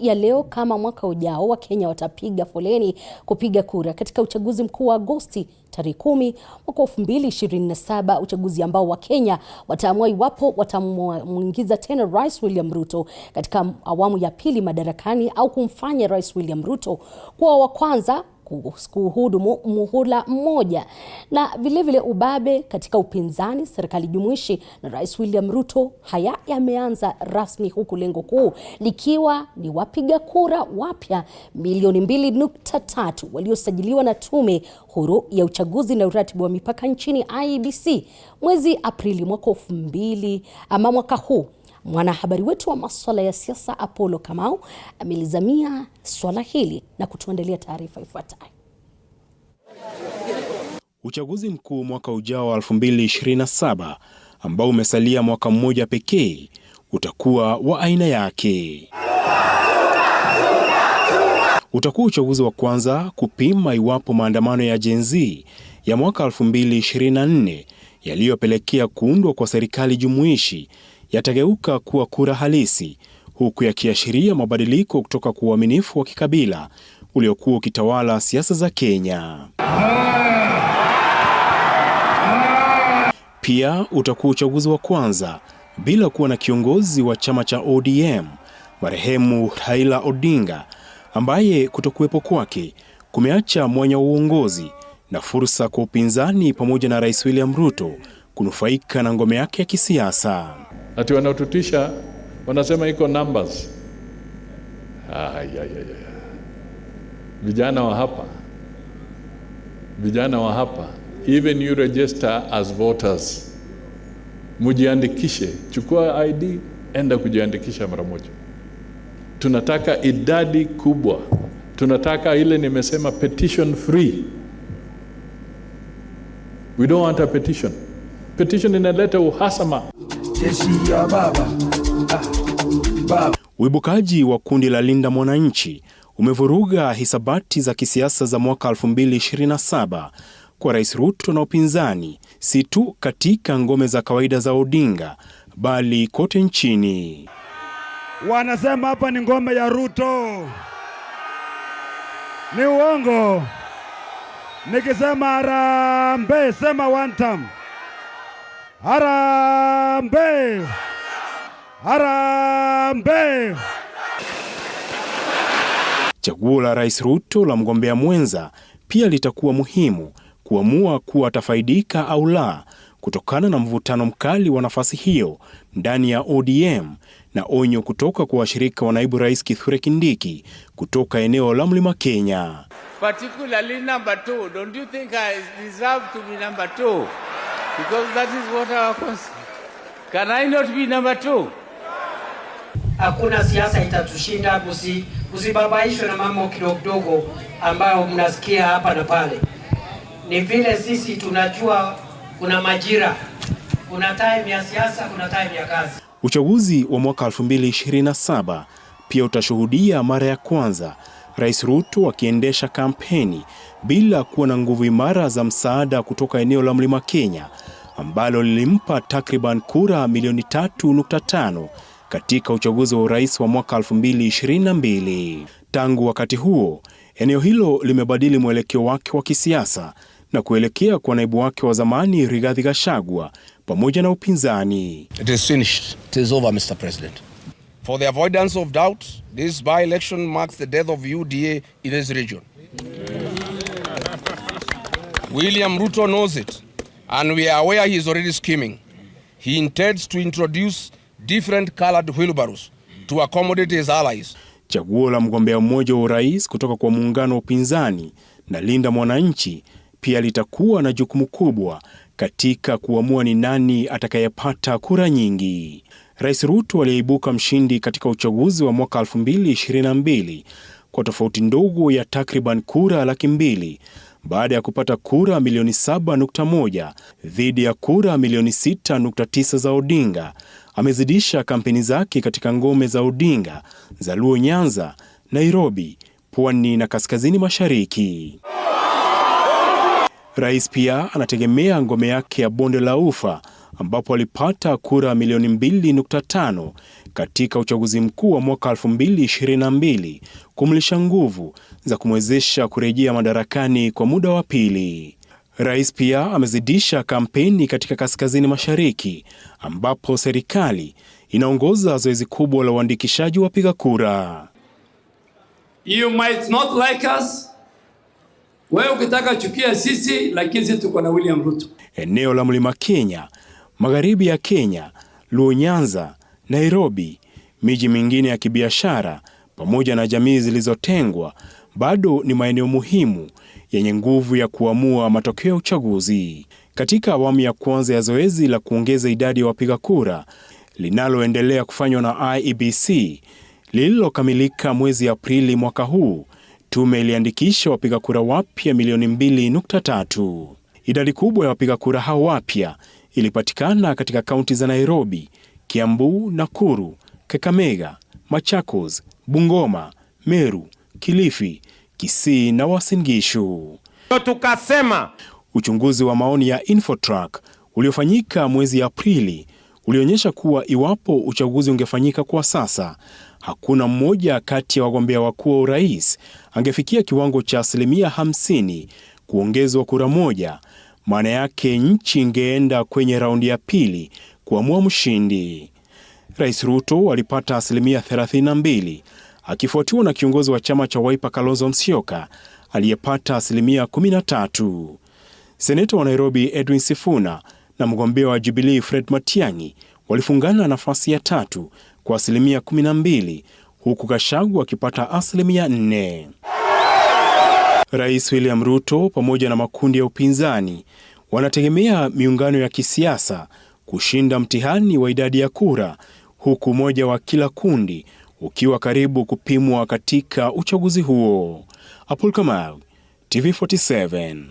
ya leo kama mwaka ujao Wakenya watapiga foleni kupiga kura katika uchaguzi mkuu wa Agosti tarehe 10 mwaka 2027, uchaguzi ambao Wakenya wataamua iwapo watamuingiza tena Rais William Ruto katika awamu ya pili madarakani au kumfanya Rais William Ruto kuwa wa kwanza kuhudumu muhula mmoja. Na vile ubabe katika upinzani, serikali jumuishi na Rais William Ruto, haya yameanza rasmi, huku lengo kuu likiwa ni wapiga kura wapya milioni 2.3 waliosajiliwa na Tume Huru ya Uchaguzi na Uratibu wa Mipaka nchini IEBC mwezi Aprili mwaka huu. Mwanahabari wetu wa masuala ya siasa Apollo Kamau amelizamia swala hili na kutuandalia taarifa ifuatayo. Uchaguzi mkuu mwaka ujao wa 2027 ambao umesalia mwaka mmoja pekee utakuwa wa aina yake. Utakuwa uchaguzi wa kwanza kupima iwapo maandamano ya Gen Z ya mwaka 2024 yaliyopelekea kuundwa kwa serikali jumuishi yatageuka kuwa kura halisi, huku yakiashiria mabadiliko kutoka kwa uaminifu wa kikabila uliokuwa ukitawala siasa za Kenya. Pia utakuwa uchaguzi wa kwanza bila kuwa na kiongozi wa chama cha ODM, marehemu Raila Odinga, ambaye kutokuwepo kwake kumeacha mwanya wa uongozi na fursa kwa upinzani pamoja na Rais William Ruto kunufaika na ngome yake ya kisiasa. Ati wanatutisha, wanasema iko numbers. Vijana wa hapa, even you register as voters. Mujiandikishe, chukua ID, enda kujiandikisha mara moja. Tunataka idadi kubwa. Tunataka ile nimesema petition free. We don't want a petition. Petition inaleta uhasama. Uibukaji wa kundi la Linda Mwananchi umevuruga hisabati za kisiasa za mwaka 2027 kwa Rais Ruto na upinzani, si tu katika ngome za kawaida za Odinga bali kote nchini. Wanasema hapa ni ngome ya Ruto. Ni uongo. Nikisema harambee, sema one time. Harambee! Harambee! Chaguo la Rais Ruto la mgombea mwenza pia litakuwa muhimu kuamua kuwa atafaidika au la kutokana na mvutano mkali wa nafasi hiyo ndani ya ODM na onyo kutoka kwa washirika wa naibu rais Kithure Kindiki kutoka eneo la Mlima Kenya. Particularly number 2, don't you think I deserve to be number 2? Because that is what our concern. Can I not be number 2? Hakuna siasa itatushinda, usibabaishwe na mambo kidogo ambayo mnasikia hapa na pale. Ni vile sisi tunajua kuna majira, kuna time ya siasa, kuna time ya kazi. Uchaguzi wa mwaka 2027 pia utashuhudia mara ya kwanza Rais Ruto akiendesha kampeni bila kuwa na nguvu imara za msaada kutoka eneo la Mlima Kenya ambalo lilimpa takriban kura milioni 3.5 katika uchaguzi wa urais wa mwaka 2022. Tangu wakati huo, eneo hilo limebadili mwelekeo wake wa kisiasa na kuelekea kwa naibu wake wa zamani Rigathi Gachagua pamoja na upinzani. It is finished. It is over, Mr. President. For the avoidance of doubt, this by-election marks the death of UDA in this region. William Ruto knows it, and we are aware he is already scheming. He intends to introduce different colored wheelbarrows to accommodate his allies. Chaguo la mgombea mmoja wa urais kutoka kwa muungano wa upinzani na Linda Mwananchi pia litakuwa na jukumu kubwa katika kuamua ni nani atakayepata kura nyingi. Rais Ruto aliyeibuka mshindi katika uchaguzi wa mwaka 2022 kwa tofauti ndogo ya takriban kura 200,000 baada ya kupata kura milioni 7.1 dhidi ya kura milioni 6.9 za Odinga, amezidisha kampeni zake katika ngome za Odinga za Luo, Nyanza, Nairobi, Pwani na Kaskazini Mashariki. Rais pia anategemea ngome yake ya Bonde la Ufa ambapo alipata kura milioni 2.5 katika uchaguzi mkuu wa mwaka 2022 kumlisha nguvu za kumwezesha kurejea madarakani kwa muda wa pili. Rais pia amezidisha kampeni katika kaskazini mashariki ambapo serikali inaongoza zoezi kubwa la uandikishaji wa wapiga kura. You might not like us. Wewe ukitaka chukia sisi, lakini sisi tuko na William Ruto. Eneo la Mlima Kenya, magharibi ya Kenya, Luo Nyanza, Nairobi, miji mingine ya kibiashara pamoja na jamii zilizotengwa bado ni maeneo muhimu yenye nguvu ya kuamua matokeo ya uchaguzi. Katika awamu ya kwanza ya zoezi la kuongeza idadi ya wapiga kura linaloendelea kufanywa na IEBC lililokamilika mwezi Aprili mwaka huu, tume iliandikisha wapiga kura wapya milioni 2.3. Idadi kubwa ya wapiga kura hao wapya ilipatikana katika kaunti za Nairobi, Kiambu, Nakuru, Kakamega, Machakos, Bungoma, Meru, Kilifi, Kisii na Uasin Gishu. Tukasema uchunguzi wa maoni ya Infotrack uliofanyika mwezi Aprili ulionyesha kuwa iwapo uchaguzi ungefanyika kwa sasa, hakuna mmoja kati ya wagombea wakuu wa urais angefikia kiwango cha 50% kuongezwa kura moja. Maana yake nchi ingeenda kwenye raundi ya pili kuamua mshindi. Rais Ruto alipata 32%, akifuatiwa na kiongozi wa chama cha Wiper Kalonzo Musyoka aliyepata 13%. Seneta wa Nairobi Edwin Sifuna na mgombea wa Jubilee Fred Matiang'i walifungana nafasi ya 3 kwa 12%, huku Gachagua akipata 4%. Rais William Ruto pamoja na makundi ya upinzani wanategemea miungano ya kisiasa kushinda mtihani wa idadi ya kura, huku moja wa kila kundi ukiwa karibu kupimwa katika uchaguzi huo. Apul Kamau, TV47.